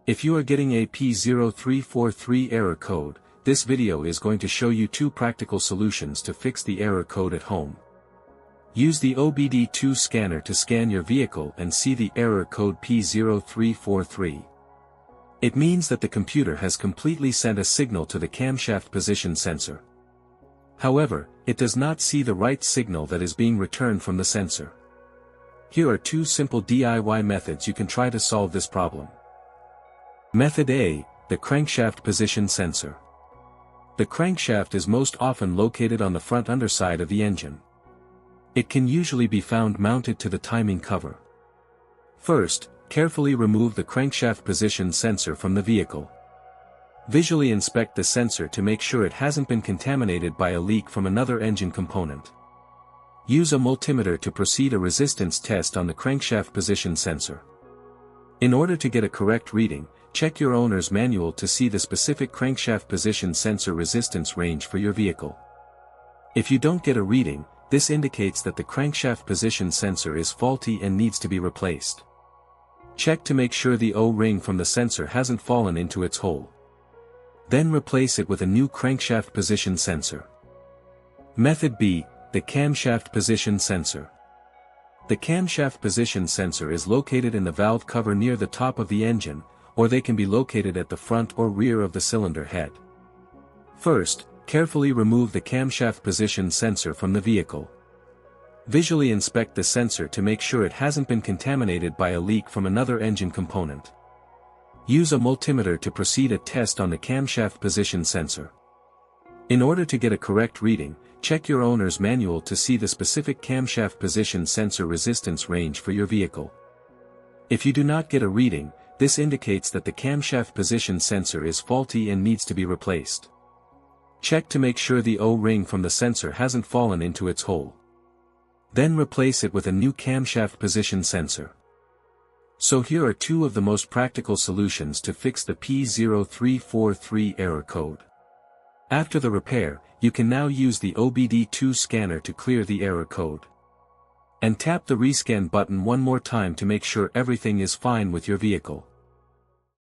If you are getting a P0343 error code, this video is going to show you two practical solutions to fix the error code at home. Use the OBD2 scanner to scan your vehicle and see the error code P0343. It means that the computer has completely sent a signal to the camshaft position sensor. However, it does not see the right signal that is being returned from the sensor. Here are two simple DIY methods you can try to solve this problem. Method A, the crankshaft position sensor. The crankshaft is most often located on the front underside of the engine. It can usually be found mounted to the timing cover. First, carefully remove the crankshaft position sensor from the vehicle. Visually inspect the sensor to make sure it hasn't been contaminated by a leak from another engine component. Use a multimeter to proceed a resistance test on the crankshaft position sensor. In order to get a correct reading, check your owner's manual to see the specific crankshaft position sensor resistance range for your vehicle. If you don't get a reading, this indicates that the crankshaft position sensor is faulty and needs to be replaced. Check to make sure the O-ring from the sensor hasn't fallen into its hole. Then replace it with a new crankshaft position sensor. Method B, the camshaft position sensor. The camshaft position sensor is located in the valve cover near the top of the engine, or they can be located at the front or rear of the cylinder head. First, carefully remove the camshaft position sensor from the vehicle. Visually inspect the sensor to make sure it hasn't been contaminated by a leak from another engine component. Use a multimeter to proceed a test on the camshaft position sensor. In order to get a correct reading, check your owner's manual to see the specific camshaft position sensor resistance range for your vehicle. If you do not get a reading, this indicates that the camshaft position sensor is faulty and needs to be replaced. Check to make sure the O-ring from the sensor hasn't fallen into its hole. Then replace it with a new camshaft position sensor. So here are two of the most practical solutions to fix the P0343 error code. After the repair, you can now use the OBD2 scanner to clear the error code. And tap the rescan button one more time to make sure everything is fine with your vehicle.